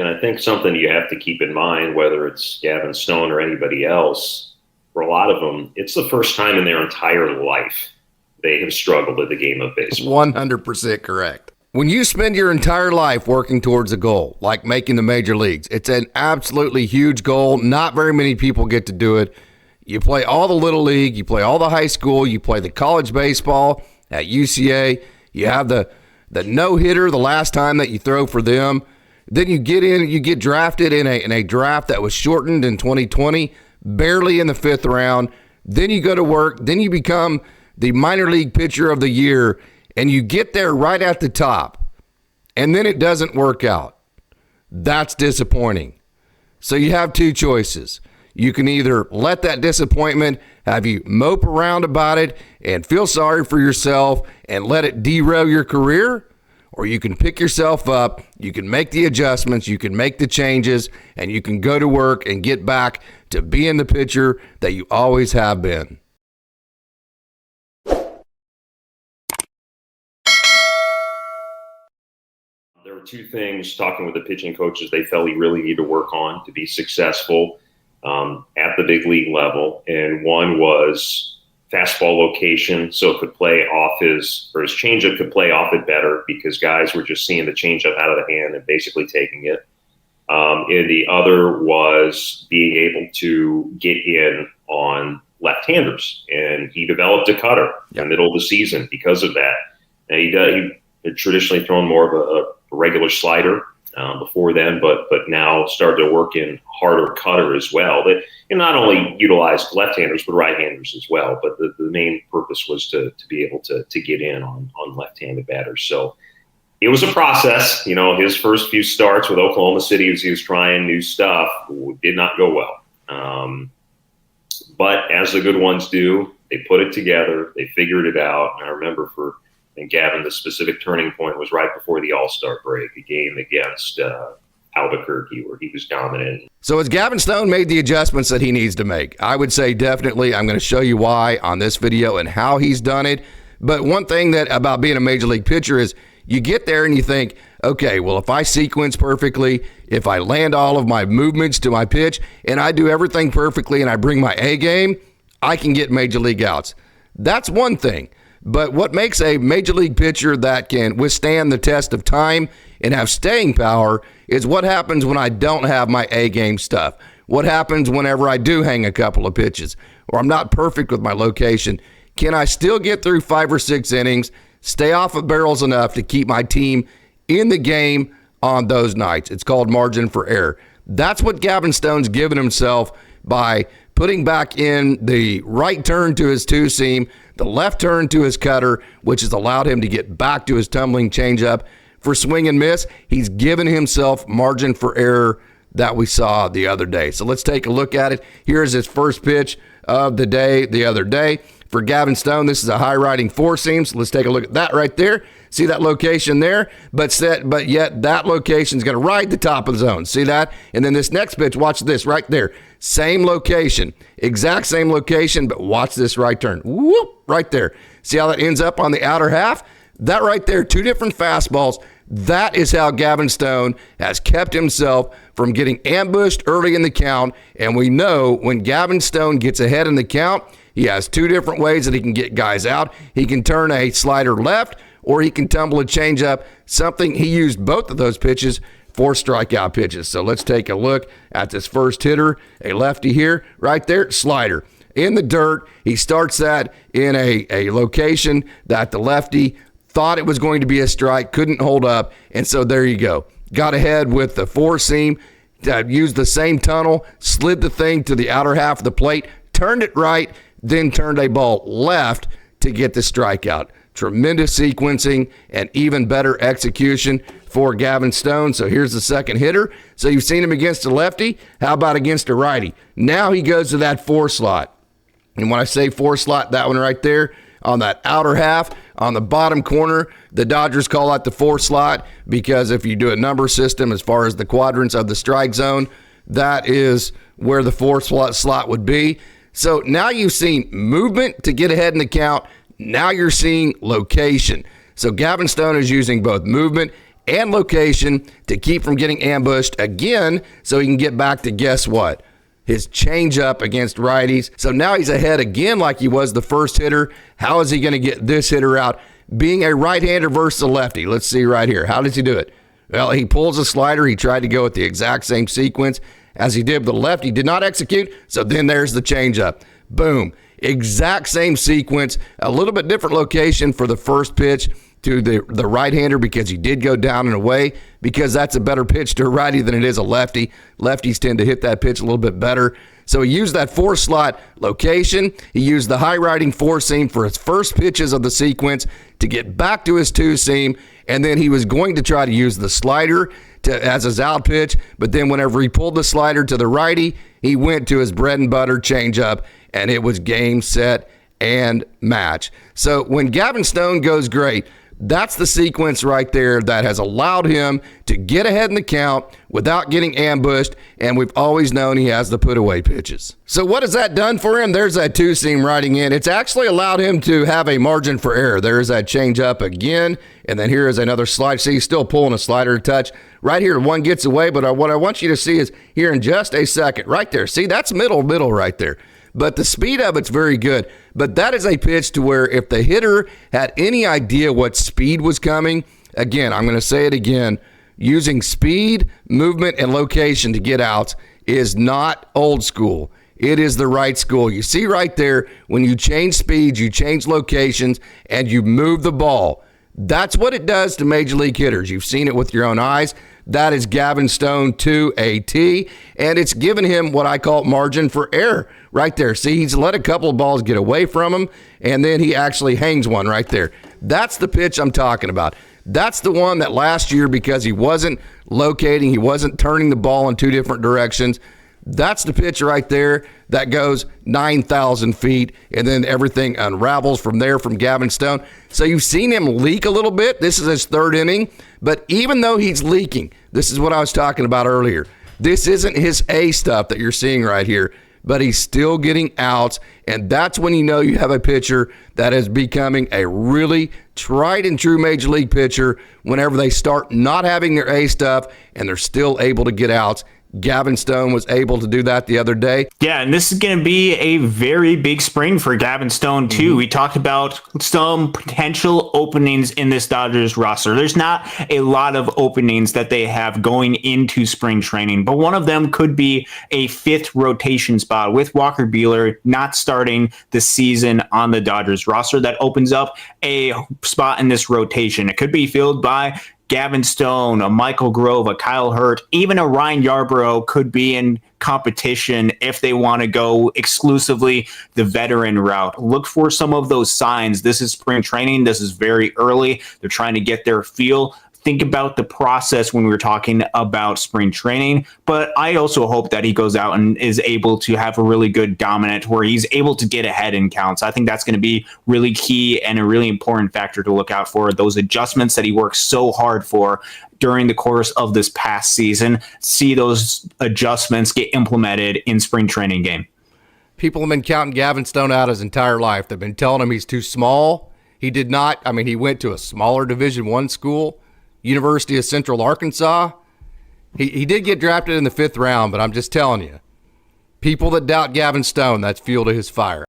And I think something you have to keep in mind, whether it's Gavin Stone or anybody else, for a lot of them, it's the first time in their entire life they have struggled at the game of baseball. 100% correct. When you spend your entire life working towards a goal, like making the major leagues, it's an absolutely huge goal. Not very many people get to do it. You play all the little league, you play all the high school, you play the college baseball at UCA. You have the no-hitter the last time that you throw for them. Then you get drafted in a draft that was shortened in 2020, barely in the 5th round. Then you go to work. Then you become the minor league pitcher of the year, and you get there right at the top, and then it doesn't work out. That's disappointing. So you have two choices. You can either let that disappointment have you mope around about it and feel sorry for yourself and let it derail your career, or you can pick yourself up, you can make the adjustments, you can make the changes, and you can go to work and get back to being the pitcher that you always have been. There were two things, talking with the pitching coaches, they felt he really needed to work on to be successful at the big league level. And one was fastball location, so it could play off his changeup could play off it better, because guys were just seeing the changeup out of the hand and basically taking it. And the other was being able to get in on left-handers, and he developed a cutter in the middle of the season because of that. And he had traditionally thrown more of a regular slider before then, but now started to work in harder cutter as well. That not only utilized left-handers but right-handers as well. But the main purpose was to be able to get in on left-handed batters. So it was a process. His first few starts with Oklahoma City, as he was trying new stuff, did not go well. But as the good ones do, they put it together, they figured it out. And I remember and Gavin, the specific turning point was right before the All-Star break, a game against Albuquerque where he was dominant. So has Gavin Stone made the adjustments that he needs to make? I would say definitely. I'm going to show you why on this video and how he's done it. But one thing that about being a major league pitcher is you get there and you think, okay, well, if I sequence perfectly, if I land all of my movements to my pitch, and I do everything perfectly and I bring my A game, I can get major league outs. That's one thing. But what makes a major league pitcher that can withstand the test of time and have staying power is what happens when I don't have my A game stuff. What happens whenever I do hang a couple of pitches or I'm not perfect with my location? Can I still get through 5 or 6 innings, stay off of barrels enough to keep my team in the game on those nights? It's called margin for error. That's what Gavin Stone's given himself by putting back in the right turn to his two-seam, the left turn to his cutter, which has allowed him to get back to his tumbling changeup for swing and miss. He's given himself margin for error that we saw the other day. So let's take a look at it. Here's his first pitch of the day the other day. For Gavin Stone, this is a high-riding four-seam, so let's take a look at that right there. See that location there? But yet that location is going to ride the top of the zone. See that? And then this next pitch, watch this right there. Same location, exact same location, but watch this right turn. Whoop, right there. See how that ends up on the outer half? That right there, 2 different fastballs. That is how Gavin Stone has kept himself from getting ambushed early in the count. And we know when Gavin Stone gets ahead in the count, he has 2 different ways that he can get guys out. He can turn a slider left, or he can tumble a changeup. He used both of those pitches for strikeout pitches. So let's take a look at this first hitter, a lefty here, right there, slider. In the dirt, he starts that in a location that the lefty thought it was going to be a strike, couldn't hold up, and so there you go. Got ahead with the four-seam, used the same tunnel, slid the thing to the outer half of the plate, turned it right, then turned a ball left to get the strikeout. Tremendous sequencing and even better execution for Gavin Stone. So here's the second hitter. So you've seen him against a lefty. How about against a righty? Now he goes to that 4 slot. And when I say 4 slot, that one right there on that outer half, on the bottom corner, the Dodgers call that the 4 slot because if you do a number system as far as the quadrants of the strike zone, that is where the 4 slot would be. So now you've seen movement to get ahead in the count. Now you're seeing location. So Gavin Stone is using both movement and location to keep from getting ambushed again so he can get back to, guess what, his changeup against righties. So now he's ahead again like he was the first hitter. How is he going to get this hitter out? Being a right-hander versus a lefty. Let's see right here. How does he do it? Well, he pulls a slider. He tried to go with the exact same sequence as he did with the left. He did not execute, so then there's the changeup. Boom. Exact same sequence, a little bit different location for the first pitch to the right-hander because he did go down and away because that's a better pitch to a righty than it is a lefty. Lefties tend to hit that pitch a little bit better. So he used that four-slot location. He used the high-riding four-seam for his first pitches of the sequence to get back to his two-seam, and then he was going to try to use the slider as his out pitch, but then whenever he pulled the slider to the righty, he went to his bread and butter changeup, and it was game, set, and match. So when Gavin Stone goes great, that's the sequence right there that has allowed him to get ahead in the count without getting ambushed, and we've always known he has the put-away pitches. So what has that done for him? There's that two-seam riding in. It's actually allowed him to have a margin for error. There's that change-up again, and then here is another slide. See, he's still pulling a slider to touch. Right here, one gets away, but what I want you to see is here in just a second. Right there. See, that's middle right there. But the speed of it's very good. But that is a pitch to where if the hitter had any idea what speed was coming, again, I'm going to say it again, using speed, movement, and location to get outs is not old school. It is the right school. You see right there, when you change speeds, you change locations, and you move the ball. That's what it does to major league hitters. You've seen it with your own eyes. That is Gavin Stone to a T, and it's given him what I call margin for error right there. See, he's let a couple of balls get away from him, and then he actually hangs one right there. That's the pitch I'm talking about. That's the one that last year, because he wasn't locating, he wasn't turning the ball in two different directions, that's the pitch right there that goes 9,000 feet, and then everything unravels from there from Gavin Stone. So you've seen him leak a little bit. This is his third inning, but even though he's leaking, this is what I was talking about earlier. This isn't his A stuff that you're seeing right here, but he's still getting outs, and that's when you know you have a pitcher that is becoming a really tried and true major league pitcher whenever they start not having their A stuff and they're still able to get outs. Gavin Stone was able to do that the other day. Yeah, and this is going to be a very big spring for Gavin Stone, too. We talked about some potential openings in this Dodgers roster. There's not a lot of openings that they have going into spring training, but one of them could be a fifth rotation spot with Walker Buehler not starting the season on the Dodgers roster. That opens up a spot in this rotation. It could be filled by Gavin Stone, a Michael Grove, a Kyle Hurt, even a Ryan Yarbrough could be in competition if they want to go exclusively the veteran route. Look for some of those signs. This is spring training. This is very early. They're trying to get their feel. Think about the process when we were talking about spring training, but I also hope that he goes out and is able to have a really good dominant where he's able to get ahead in counts. I think that's going to be really key and a really important factor to look out for, those adjustments that he works so hard for during the course of this past season. See those adjustments get implemented in spring training game. People have been counting Gavin Stone out his entire life. They've been telling him he's too small. He did not. I mean, he went to a smaller Division I school, University of Central Arkansas. He did get drafted in the 5th round, but I'm just telling you, people that doubt Gavin Stone, that's fuel to his fire.